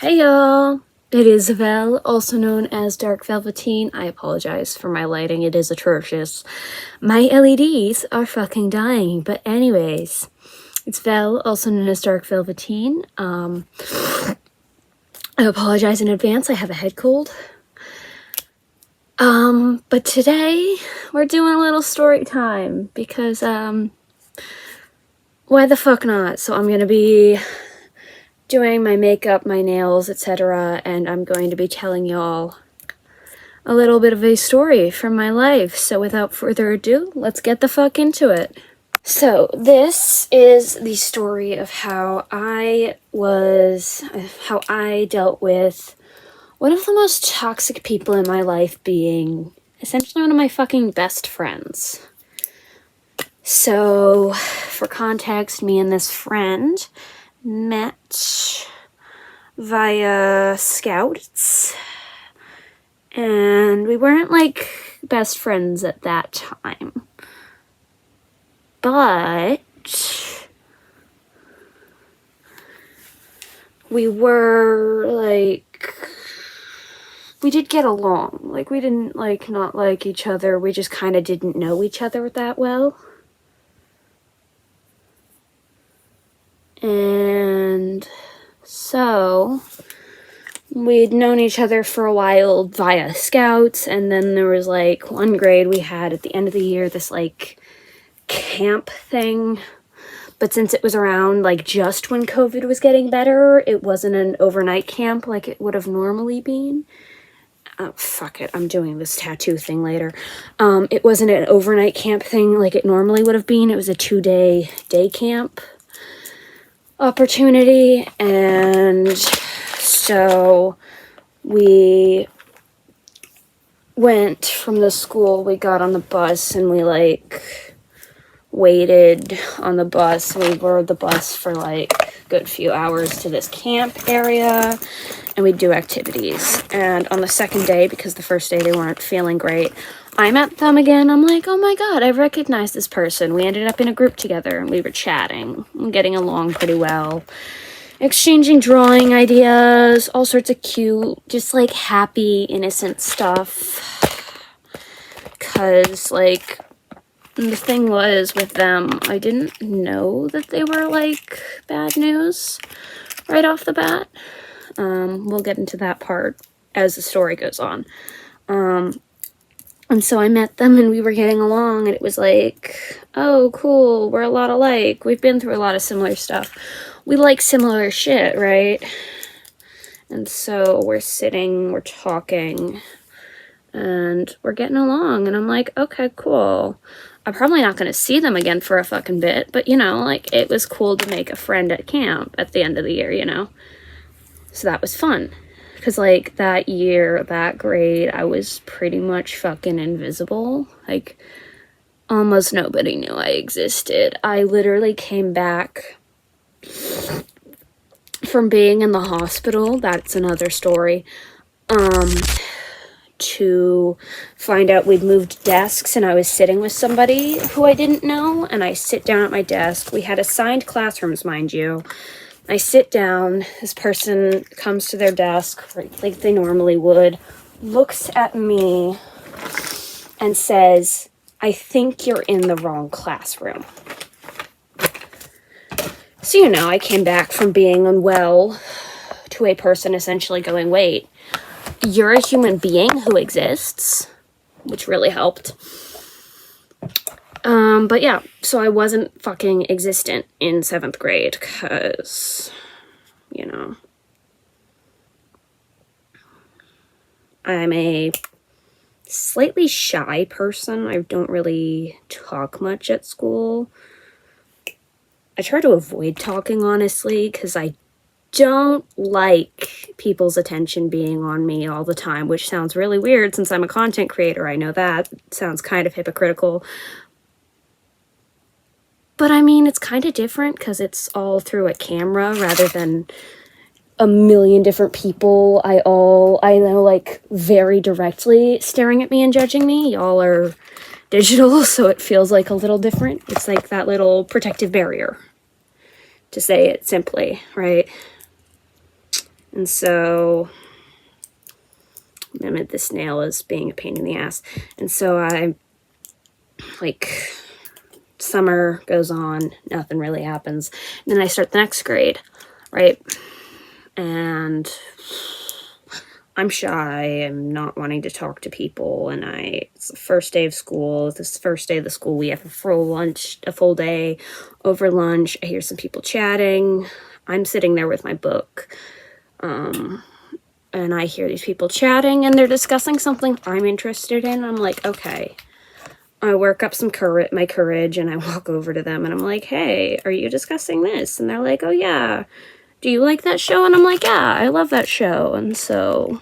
Hey y'all! It is Vel, also known as Dark Velveteen. I apologize for my lighting, it is atrocious. My LEDs are fucking dying, but anyways, it's Vel, also known as Dark Velveteen. I apologize in advance, I have a head cold. But today, we're doing a little story time, because, why the fuck not? So I'm gonna be doing my makeup, my nails, etc., and I'm going to be telling y'all a little bit of a story from my life. So without further ado, let's get the fuck into it. So this is the story of how I dealt with one of the most toxic people in my life being essentially one of my fucking best friends. So, for context, me and this friend met via Scouts, and we weren't like best friends at that time, but we were like, we did get along. Like, we didn't like not like each other, we just kind of didn't know each other that well. And so we'd known each other for a while via Scouts, and then there was like one grade we had at the end of the year, this like camp thing. But since it was around like just when COVID was getting better, it wasn't an overnight camp like it would have normally been. Oh, fuck it, I'm doing this tattoo thing later. It wasn't an overnight camp thing like it normally would have been. It was a 2-day day camp opportunity, and so we went from the school, we got on the bus, and we like waited on the bus. We rode the bus for like a good few hours to this camp area, and we'd do activities. And on the second day, because the first day they weren't feeling great, I met them again. I'm like, oh my god, I recognize this person. We ended up in a group together, and we were chatting and getting along pretty well, exchanging drawing ideas, all sorts of cute, just like happy, innocent stuff. Because like, the thing was with them, I didn't know that they were like bad news right off the bat. We'll get into that part as the story goes on. And so I met them, and we were getting along, and it was like, oh, cool, we're a lot alike. We've been through a lot of similar stuff. We like similar shit, right? And so we're sitting, we're talking, and we're getting along, and I'm like, okay, cool. I'm probably not going to see them again for a fucking bit, but, you know, like, it was cool to make a friend at camp at the end of the year, you know? So that was fun. Because, like, that year, that grade, I was pretty much fucking invisible. Like, almost nobody knew I existed. I literally came back from being in the hospital, that's another story, to find out we'd moved desks, and I was sitting with somebody who I didn't know, and I sit down at my desk. We had assigned classrooms, mind you. I sit down, this person comes to their desk, like they normally would, looks at me, and says, I think you're in the wrong classroom. So, you know, I came back from being unwell to a person essentially going, wait, you're a human being who exists, which really helped. But yeah, so I wasn't fucking existent in 7th grade, because, you know, I'm a slightly shy person. I don't really talk much at school. I try to avoid talking, honestly, because I don't like people's attention being on me all the time, which sounds really weird since I'm a content creator. I know that sounds kind of hypocritical. But I mean, it's kind of different because it's all through a camera rather than a million different people I know like very directly staring at me and judging me. Y'all are digital, so it feels like a little different. It's like that little protective barrier, to say it simply, right? And so, I meant this nail is being a pain in the ass. And so summer goes on, nothing really happens. And then I start the next grade, right? And I'm shy, I'm not wanting to talk to people, and it's the first day of school. This first day of the school, we have a full day over lunch. I hear some people chatting. I'm sitting there with my book, and I hear these people chatting, and they're discussing something I'm interested in. I'm like, okay. I work up my courage, and I walk over to them, and I'm like, hey, are you discussing this? And they're like, oh yeah. Do you like that show? And I'm like, yeah, I love that show. And so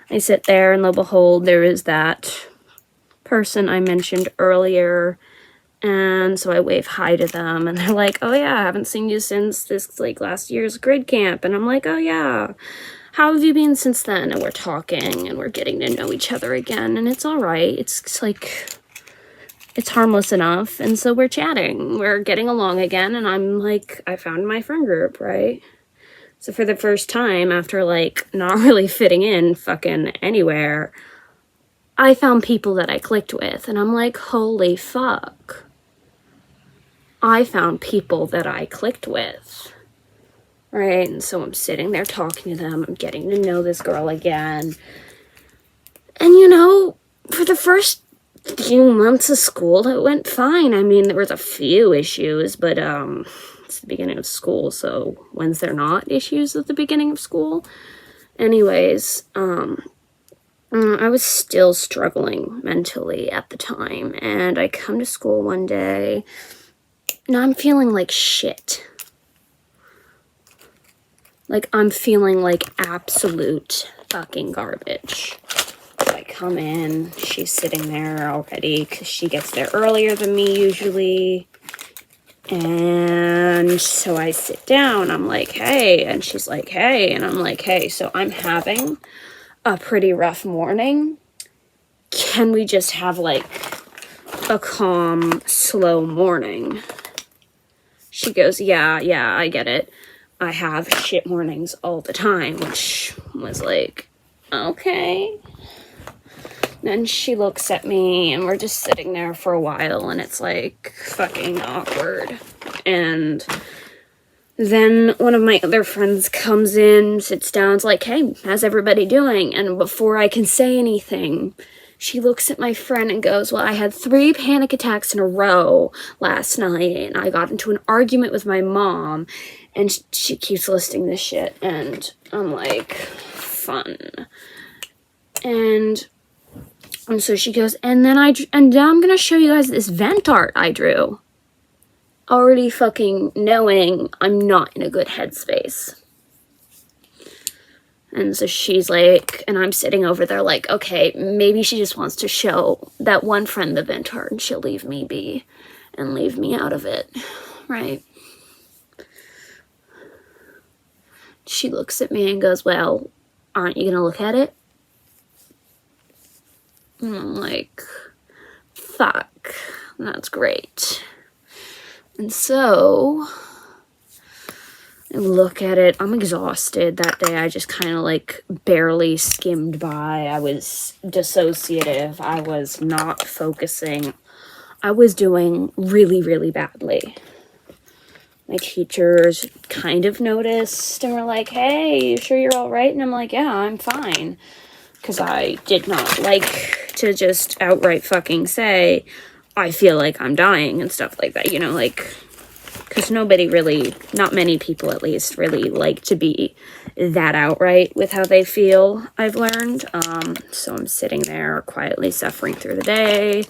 I sit there, and lo and behold, there is that person I mentioned earlier. And so I wave hi to them, and they're like, oh yeah, I haven't seen you since this last year's grid camp. And I'm like, oh yeah, how have you been since then? And we're talking, and we're getting to know each other again, and it's all right. It's harmless enough. And so we're chatting, we're getting along again, and I'm like, I found my friend group, right? So for the first time, after not really fitting in fucking anywhere, I found people that I clicked with, and I'm like, holy fuck. I found people that I clicked with, right? And so I'm sitting there talking to them, I'm getting to know this girl again. And for the first few months of school, it went fine. I mean, there was a few issues, but it's the beginning of school, so when's there not issues at the beginning of school? Anyways, I was still struggling mentally at the time, and I come to school one day, and I'm feeling like shit. I'm feeling like absolute fucking garbage. I come in, she's sitting there already, because she gets there earlier than me usually. And so I sit down, I'm like, hey, and she's like, hey, and I'm like, hey, so I'm having a pretty rough morning. Can we just have a calm, slow morning? She goes, yeah, I get it. I have shit mornings all the time, which was like, okay. Then she looks at me, and we're just sitting there for a while, and it's fucking awkward. And then one of my other friends comes in, sits down, is like, hey, how's everybody doing? And before I can say anything, she looks at my friend and goes, well, I had 3 panic attacks in a row last night, and I got into an argument with my mom. And she keeps listing this shit, and I'm like, fun. And so she goes, and now I'm gonna show you guys this vent art I drew. Already fucking knowing I'm not in a good headspace. And so she's like, and I'm sitting over there like, okay, maybe she just wants to show that one friend the vent art, and she'll leave me be and leave me out of it, right? She looks at me and goes, well, aren't you gonna look at it? And I'm like, fuck, that's great. And so I look at it. I'm exhausted that day. I just kind of barely skimmed by. I was dissociative. I was not focusing. I was doing really, really badly. My teachers kind of noticed and were like, hey, you sure you're all right? And I'm like, yeah, I'm fine. Because I did not like to just outright fucking say, I feel like I'm dying and stuff like that, because not many people at least, really like to be that outright with how they feel, I've learned. So I'm sitting there quietly suffering through the day,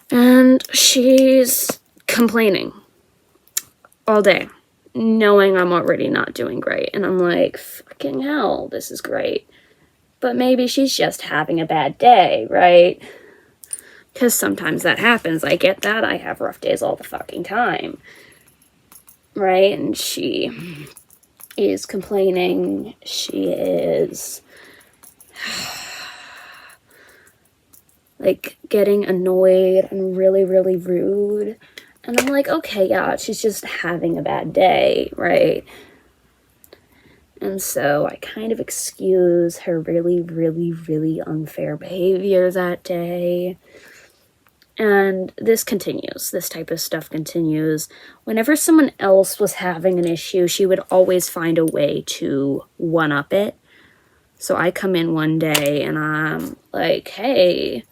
and she's complaining all day, knowing I'm already not doing great. And I'm like, fucking hell, this is great. But maybe she's just having a bad day, right? Because sometimes that happens. I get that. I have rough days all the fucking time. Right? And she is complaining. She is getting annoyed and really, really rude. And I'm like, okay, yeah, she's just having a bad day, right? And so I kind of excuse her really, really, really unfair behavior that day. And this continues. This type of stuff continues. Whenever someone else was having an issue, she would always find a way to one-up it. So I come in one day and I'm like, hey,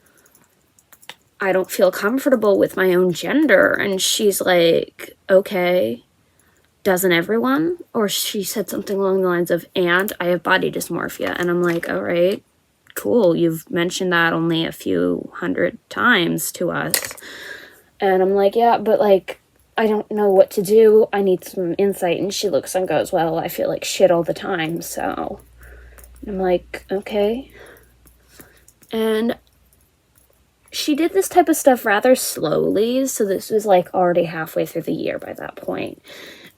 I don't feel comfortable with my own gender. And she's like, okay, doesn't everyone? Or she said something along the lines of, and I have body dysmorphia. And I'm like, all right, cool. You've mentioned that only a few hundred times to us. And I'm like, yeah, but like, I don't know what to do. I need some insight. And she looks and goes, well, I feel like shit all the time. So I'm like, okay. And she did this type of stuff rather slowly. So this was like already halfway through the year by that point.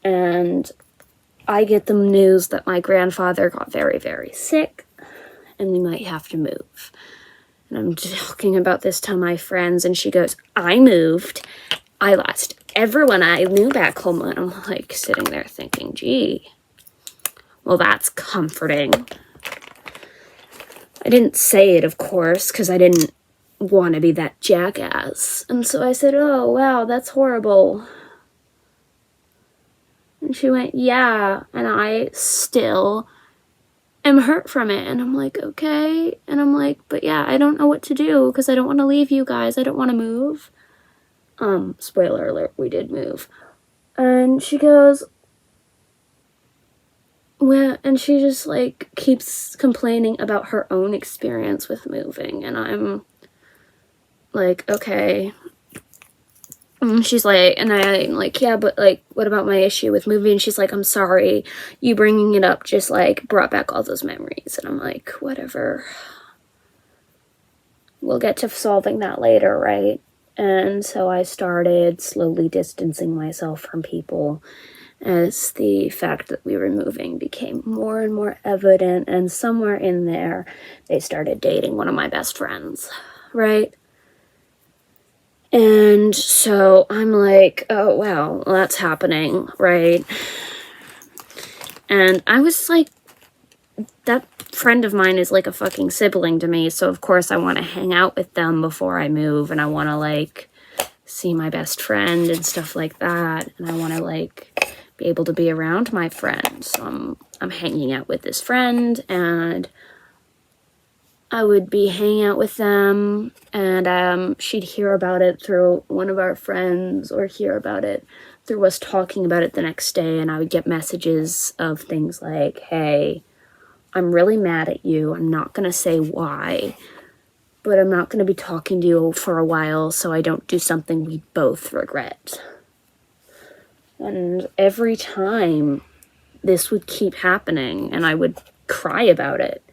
And I get the news that my grandfather got very, very sick and we might have to move. And I'm talking about this to my friends and she goes, I moved. I lost everyone I knew back home. And I'm like sitting there thinking, gee, well, that's comforting. I didn't say it, of course, because I didn't want to be that jackass. And so I said, oh, wow, that's horrible. And she went, yeah, and I still am hurt from it. And I'm like, okay. And I'm like, but yeah, I don't know what to do because I don't want to leave you guys. I don't want to move. Spoiler alert, we did move. And she goes, well, and she just like keeps complaining about her own experience with moving. And I'm like, okay. And she's like, and I'm like, yeah, but like, what about my issue with moving? And she's like, I'm sorry, you bringing it up just like brought back all those memories. And I'm like, whatever. We'll get to solving that later, right? And so I started slowly distancing myself from people as the fact that we were moving became more and more evident. And somewhere in there, they started dating one of my best friends, right? And so I'm like, oh, wow, that's happening, right? And I was like, that friend of mine is like a fucking sibling to me. So, of course, I want to hang out with them before I move. And I want to, like, see my best friend and stuff like that. And I want to, like, be able to be around my friends. So I'm hanging out with this friend and I would be hanging out with them and she'd hear about it through one of our friends or hear about it through us talking about it the next day. And I would get messages of things like, hey, I'm really mad at you. I'm not going to say why, but I'm not going to be talking to you for a while so I don't do something we both regret. And every time this would keep happening and I would cry about it.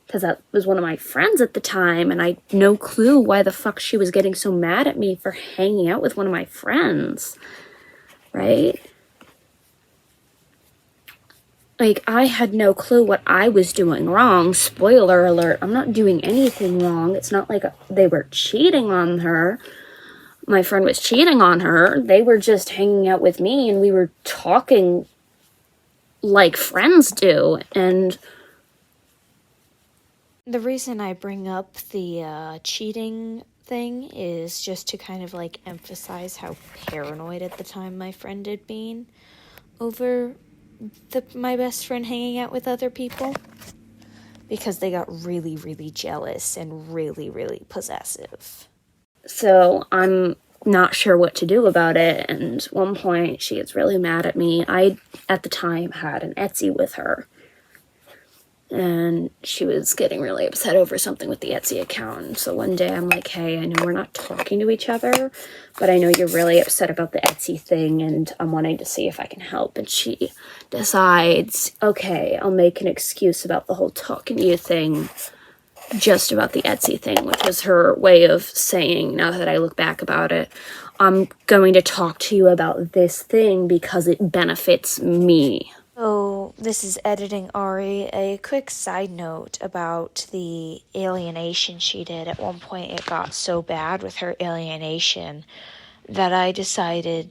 Because that was one of my friends at the time, and I had no clue why the fuck she was getting so mad at me for hanging out with one of my friends, right? Like, I had no clue what I was doing wrong. Spoiler alert, I'm not doing anything wrong. It's not like they were cheating on her. My friend was cheating on her. They were just hanging out with me, and we were talking like friends do, and the reason I bring up the cheating thing is just to kind of like emphasize how paranoid at the time my friend had been over my best friend hanging out with other people, because they got really, really jealous and really, really possessive. So I'm not sure what to do about it. And at one point, she gets really mad at me. I, at the time, had an Etsy with her. And she was getting really upset over something with the Etsy account. So one day I'm like, hey, I know we're not talking to each other, but I know you're really upset about the Etsy thing and I'm wanting to see if I can help. And she decides, okay, I'll make an excuse about the whole talking to you thing, just about the Etsy thing, which was her way of saying, now that I look back about it, I'm going to talk to you about this thing because it benefits me. So, this is Editing Ari. A quick side note about the alienation she did. At one point, it got so bad with her alienation that I decided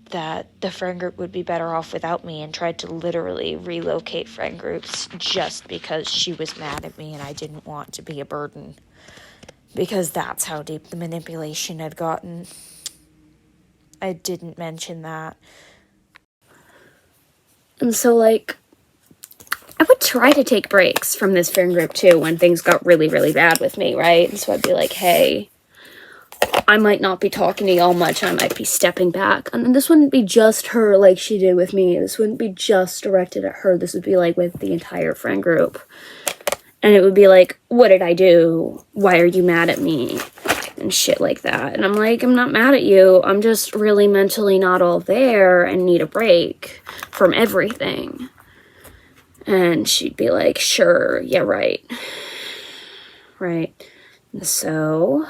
that the friend group would be better off without me and tried to literally relocate friend groups just because she was mad at me and I didn't want to be a burden. Because that's how deep the manipulation had gotten. I didn't mention that. And so, like, I would try to take breaks from this friend group, too, when things got really, really bad with me, right? And so I'd be like, hey, I might not be talking to y'all much. I might be stepping back. And this wouldn't be just her like she did with me. This wouldn't be just directed at her. This would be, like, with the entire friend group. And it would be like, what did I do? Why are you mad at me? And shit like that. And I'm like, I'm not mad at you. I'm just really mentally not all there and need a break from everything. And she'd be like, sure, yeah, right. Right. And so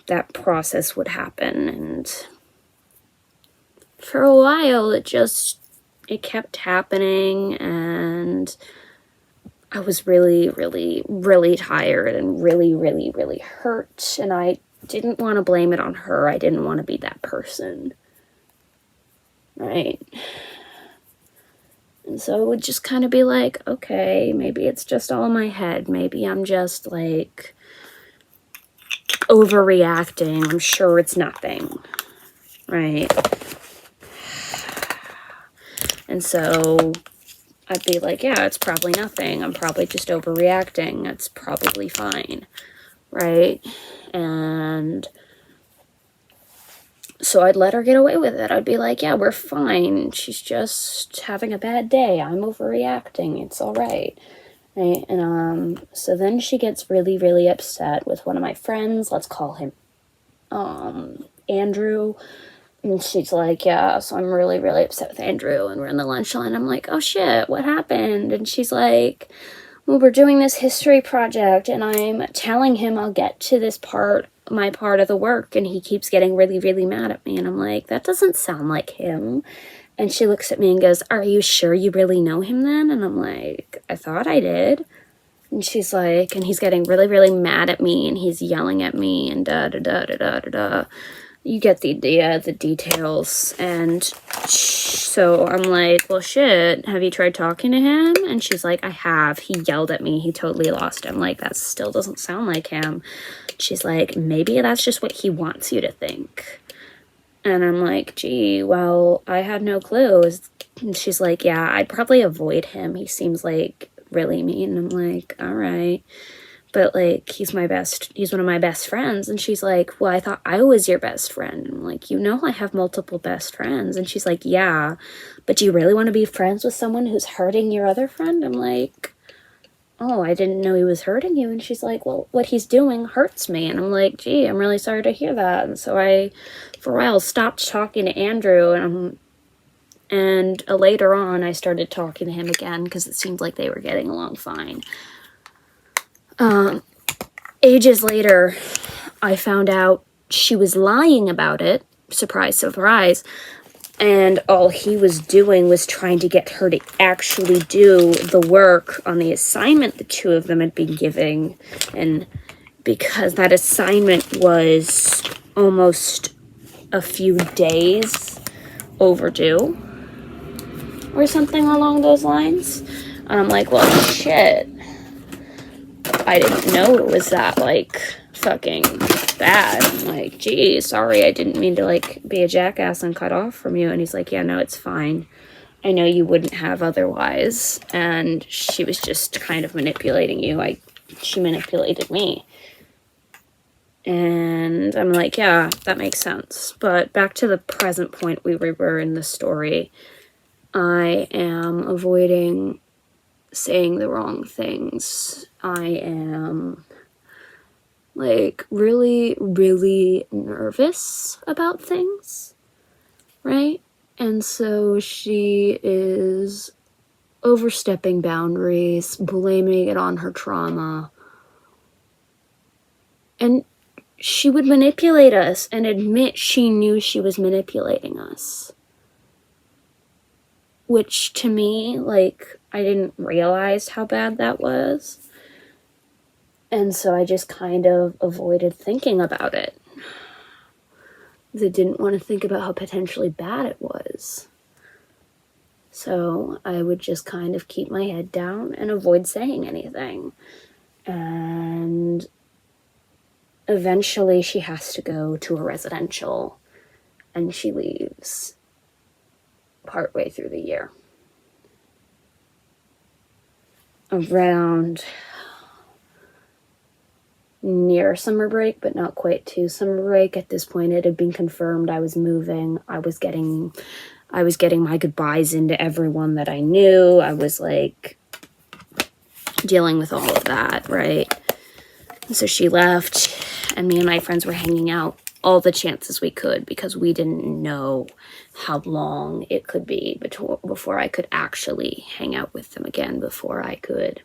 that process would happen. And for a while, it kept happening. And I was really, really, really tired and really, really, really hurt. And I didn't want to blame it on her. I didn't want to be that person. Right? And so it would just kind of be like, okay, maybe it's just all in my head. Maybe I'm just, like, overreacting. I'm sure it's nothing. Right? And so I'd be like, yeah, it's probably nothing. I'm probably just overreacting. It's probably fine. Right? And so I'd let her get away with it. I'd be like, yeah, we're fine. She's just having a bad day. I'm overreacting. It's all right. Right? And so then she gets really, really upset with one of my friends. Let's call him Andrew. And she's like, yeah, so I'm really, really upset with Andrew. And we're in the lunch line. I'm like, oh shit, what happened? And she's like, well, we're doing this history project and I'm telling him I'll get to this part, my part of the work, and he keeps getting really, really mad at me. And I'm like, that doesn't sound like him. And she looks at me and goes, are you sure you really know him then? And I'm like, I thought I did. And she's like, and he's getting really, really mad at me and he's yelling at me and da-da-da-da-da-da-da. You get the idea, the details. And so I'm like, well, shit, have you tried talking to him? And she's like, I have. He yelled at me. He totally lost it. I'm like, that still doesn't sound like him. She's like, maybe that's just what he wants you to think. And I'm like, gee, well, I had no clue. And she's like, yeah, I'd probably avoid him. He seems like really mean. And I'm like, all right. But, like, he's one of my best friends. And she's like, well, I thought I was your best friend. And I'm like, you know, I have multiple best friends. And she's like, yeah, but do you really want to be friends with someone who's hurting your other friend? I'm like, oh, I didn't know he was hurting you. And she's like, well, what he's doing hurts me. And I'm like, gee, I'm really sorry to hear that. And so I, for a while, stopped talking to Andrew. And later on, I started talking to him again because it seemed like they were getting along fine. Ages later, I found out she was lying about it. Surprise, surprise. And all he was doing was trying to get her to actually do the work on the assignment the two of them had been giving. And because that assignment was almost a few days overdue or something along those lines. And I'm like, well, shit. I didn't know it was that, like, fucking bad. I'm like, gee, sorry, I didn't mean to, like, be a jackass and cut off from you. And he's like, yeah, no, it's fine. I know you wouldn't have otherwise. And she was just kind of manipulating you. She manipulated me. And I'm like, yeah, that makes sense. But back to the present point we were in the story. I am avoiding saying the wrong things. I am, like, really, really nervous about things, right? And so she is overstepping boundaries, blaming it on her trauma. And she would manipulate us and admit she knew she was manipulating us. Which, to me, like, I didn't realize how bad that was. And so I just kind of avoided thinking about it. because I didn't want to think about how potentially bad it was. So I would just kind of keep my head down and avoid saying anything. And eventually she has to go to a residential, and she leaves partway through the year. Around near summer break, but not quite to summer break. At this point, it had been confirmed I was moving. I was getting my goodbyes into everyone that I knew. I was like dealing with all of that, right? So she left, and me and my friends were hanging out all the chances we could, because we didn't know how long it could be before I could actually hang out with them again, before I could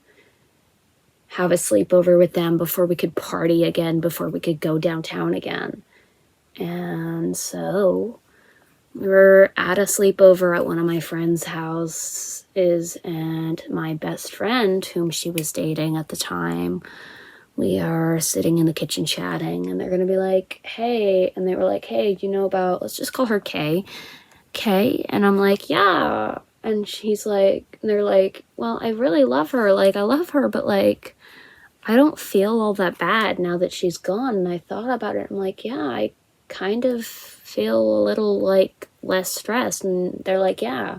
have a sleepover with them, before we could party again, before we could go downtown again. And so we were at a sleepover at one of my friends' houses, and my best friend, whom she was dating at the time, we are sitting in the kitchen chatting, and they're going to be like, hey, and they were like, hey, do you know about, let's just call her Kay. Kay? And I'm like, yeah. And she's like, and they're like, well, I really love her. Like, I love her, but like, I don't feel all that bad now that she's gone. And I thought about it. I'm like, yeah, I kind of feel a little like less stressed. And they're like, yeah.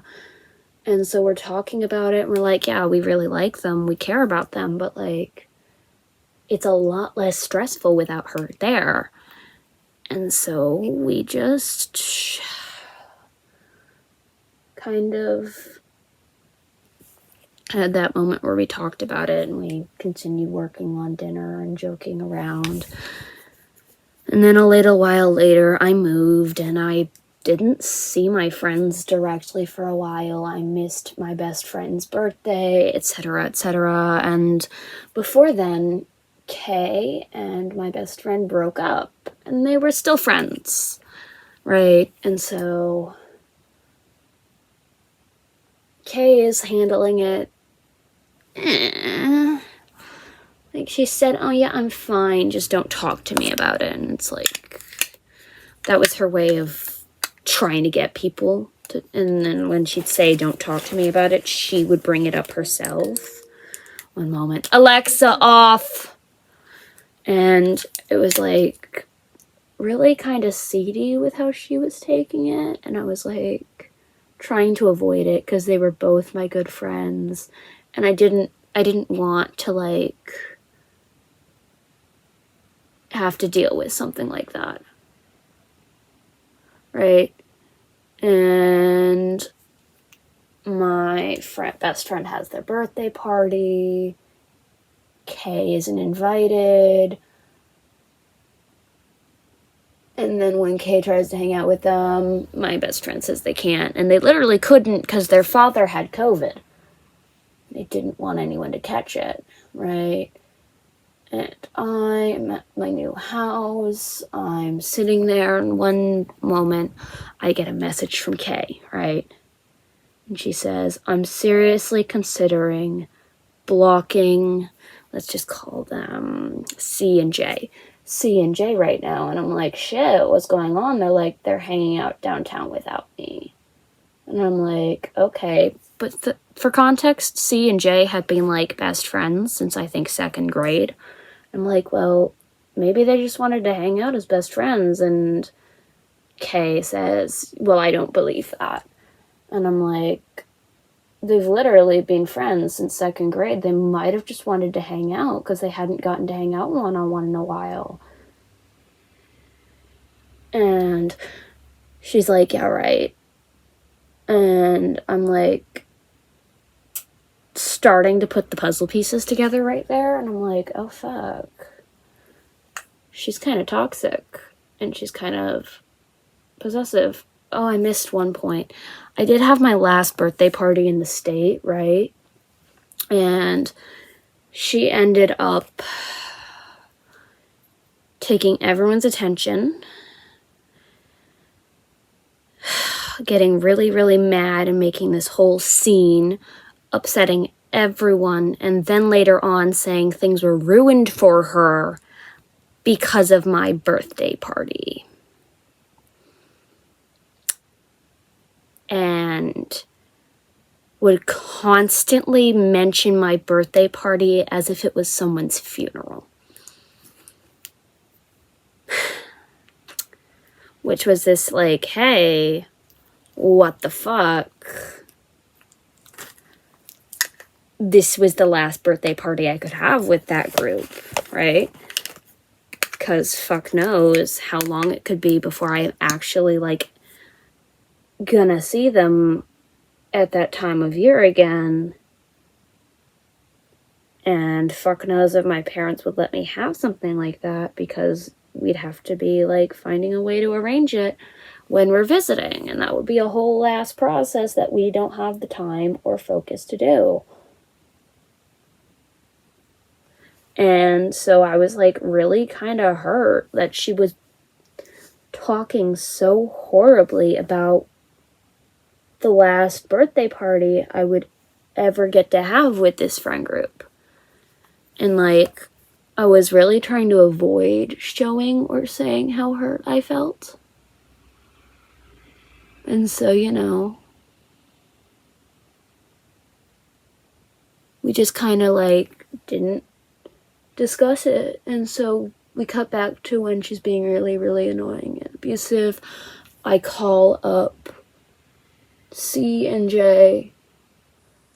And so we're talking about it, and we're like, yeah, we really like them. We care about them, but like, it's a lot less stressful without her there. And so we just kind of had that moment where we talked about it, and we continued working on dinner and joking around. And then a little while later, I moved, and I didn't see my friends directly for a while. I missed my best friend's birthday, etc., etc. And before then, Kay and my best friend broke up, and they were still friends, right? And so Kay is handling it. Like, she said, oh yeah, I'm fine, just don't talk to me about it. And it's like, that was her way of trying to get people to, and then when she'd say don't talk to me about it, she would bring it up herself. One moment. Alexa, off! And it was like really kind of seedy with how she was taking it, and I was like trying to avoid it because they were both my good friends, and I didn't want to like have to deal with something like that, right? And my best friend has their birthday party. Kay isn't invited. And then when Kay tries to hang out with them, my best friend says they can't. And they literally couldn't because their father had COVID. They didn't want anyone to catch it, right? And I'm at my new house. I'm sitting there, and one moment I get a message from Kay, right? And she says, I'm seriously considering blocking, let's just call them C and J right now. And I'm like, shit, what's going on? They're like, they're hanging out downtown without me. And I'm like, okay. But for context, C and J had been like best friends since I think second grade. I'm like, well, maybe they just wanted to hang out as best friends. And Kay says, well, I don't believe that. And I'm like, they've literally been friends since second grade. They might have just wanted to hang out because they hadn't gotten to hang out one-on-one in a while. And she's like, yeah, right. And I'm like starting to put the puzzle pieces together right there. And I'm like, oh, fuck. She's kind of toxic. And she's kind of possessive. Oh, I missed one point. I did have my last birthday party in the state, right? And she ended up taking everyone's attention, getting really, really mad and making this whole scene, upsetting everyone, and then later on saying things were ruined for her because of my birthday party. and would constantly mention my birthday party as if it was someone's funeral. Which was this like, hey, what the fuck? This was the last birthday party I could have with that group, right? Because fuck knows how long it could be before I'm actually, like, gonna see them at that time of year again. And fuck knows if my parents would let me have something like that, because we'd have to be, like, finding a way to arrange it when we're visiting. And that would be a whole ass process that we don't have the time or focus to do. And so I was, like, really kind of hurt that she was talking so horribly about the last birthday party I would ever get to have with this friend group. And, like, I was really trying to avoid showing or saying how hurt I felt. And so, you know, we just kind of, like, didn't discuss it. And so we cut back to when she's being really, really annoying and abusive. I call up C and J,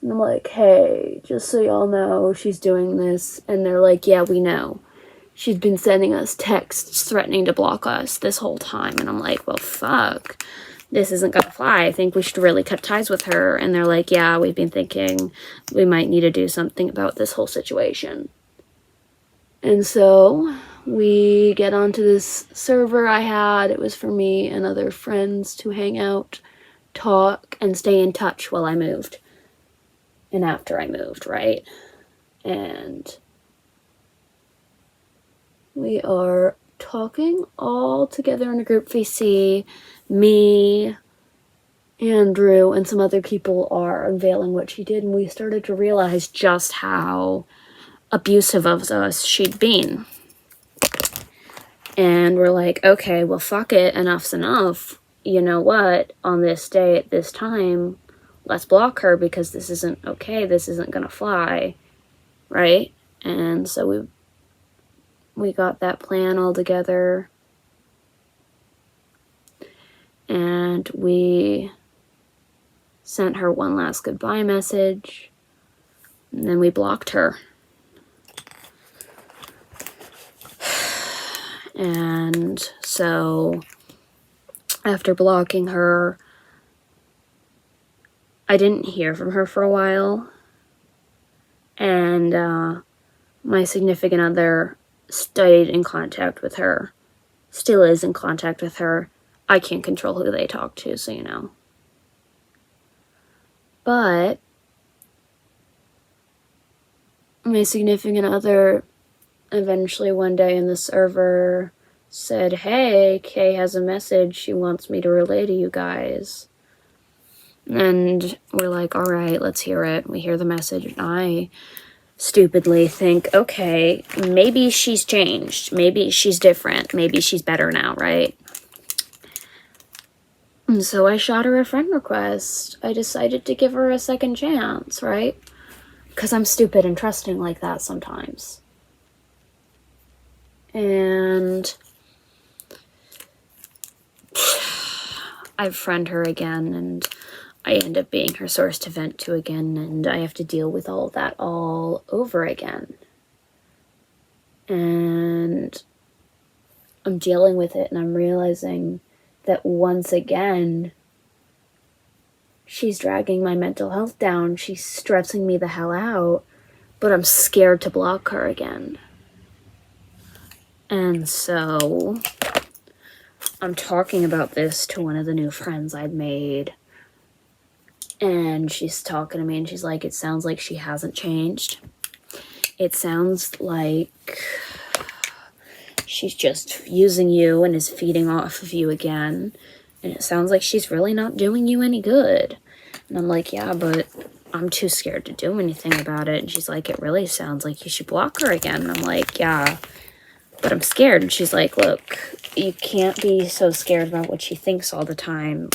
and I'm like, hey, just so y'all know, she's doing this. And they're like, yeah, we know. She's been sending us texts threatening to block us this whole time. And I'm like, well, fuck. This isn't gonna fly. I think we should really cut ties with her. And they're like, yeah, we've been thinking we might need to do something about this whole situation. And so we get onto this server I had. It was for me and other friends to hang out, talk, and stay in touch while I moved. And after I moved, right? And we are talking all together in a group VC. Me, Andrew, and some other people are unveiling what she did, and we started to realize just how abusive of us she'd been. And we're like, okay, well, fuck it, enough's enough. You know what? On this day at this time, let's block her, because this isn't okay. This isn't gonna fly, right? And so we got that plan all together, and we sent her one last goodbye message, and then we blocked her. And so after blocking her, I didn't hear from her for a while. And my significant other stayed in contact with her. Still is in contact with her. I can't control who they talk to, so you know. But my significant other eventually one day in the server said, hey, Kay has a message she wants me to relay to you guys. And we're like, all right, let's hear it. We hear the message, and I stupidly think, okay, maybe she's changed. Maybe she's different. Maybe she's better now, right? And so I shot her a friend request. I decided to give her a second chance, right? Because I'm stupid and trusting like that sometimes. And I friend her again, and I end up being her source to vent to again, and I have to deal with all of that all over again. And I'm dealing with it, and I'm realizing that once again, she's dragging my mental health down. She's stressing me the hell out, but I'm scared to block her again. And so I'm talking about this to one of the new friends I'd made. And she's talking to me, and she's like, it sounds like she hasn't changed. It sounds like she's just using you and is feeding off of you again. And it sounds like she's really not doing you any good. And I'm like, yeah, but I'm too scared to do anything about it. And she's like, it really sounds like you should block her again. And I'm like, yeah, but I'm scared. And she's like, look, you can't be so scared about what she thinks all the time.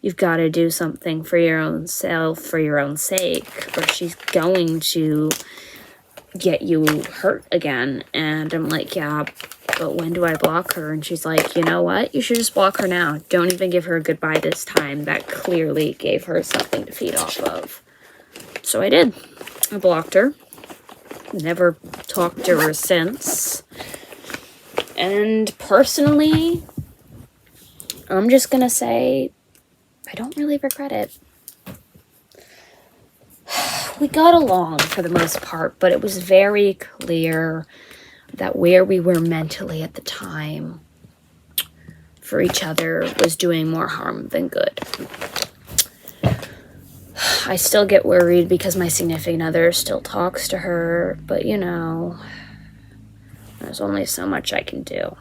you've got to do something for your own self, for your own sake, or she's going to get you hurt again. And I'm like, yeah, but when do I block her? And she's like, you know what? You should just block her now. Don't even give her a goodbye this time. That clearly gave her something to feed off of. So I did. I blocked her. Never talked to her since. And personally, I'm just gonna say, I don't really regret it. We got along for the most part, but it was very clear that where we were mentally at the time for each other was doing more harm than good. I still get worried because my significant other still talks to her, but you know, there's only so much I can do.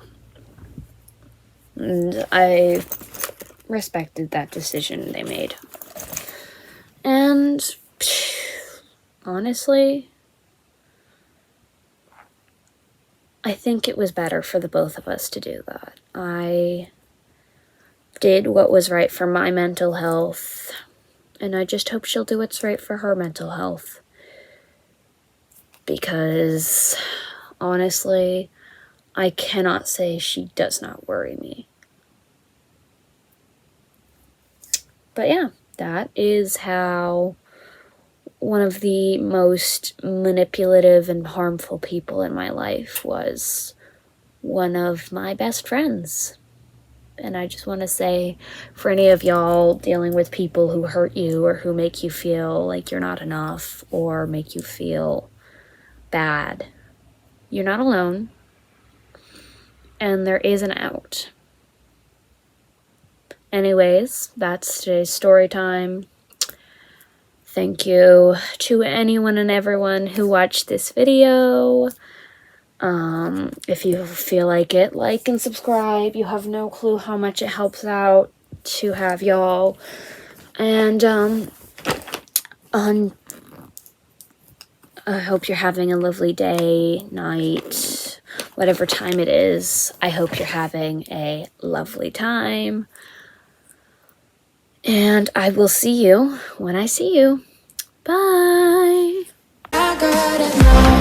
And I respected that decision they made. And honestly, I think it was better for the both of us to do that. I did what was right for my mental health, and I just hope she'll do what's right for her mental health. Because, honestly, I cannot say she does not worry me. But yeah, that is how one of the most manipulative and harmful people in my life was one of my best friends. And I just want to say, for any of y'all dealing with people who hurt you or who make you feel like you're not enough or make you feel bad, you're not alone. And there is an out. Anyways, that's today's story time. Thank you to anyone and everyone who watched this video. If you feel like it, like and subscribe. You have no clue how much it helps out to have y'all. And I hope you're having a lovely day, night, whatever time it is. I hope you're having a lovely time. And I will see you when I see you. Bye. I got it now.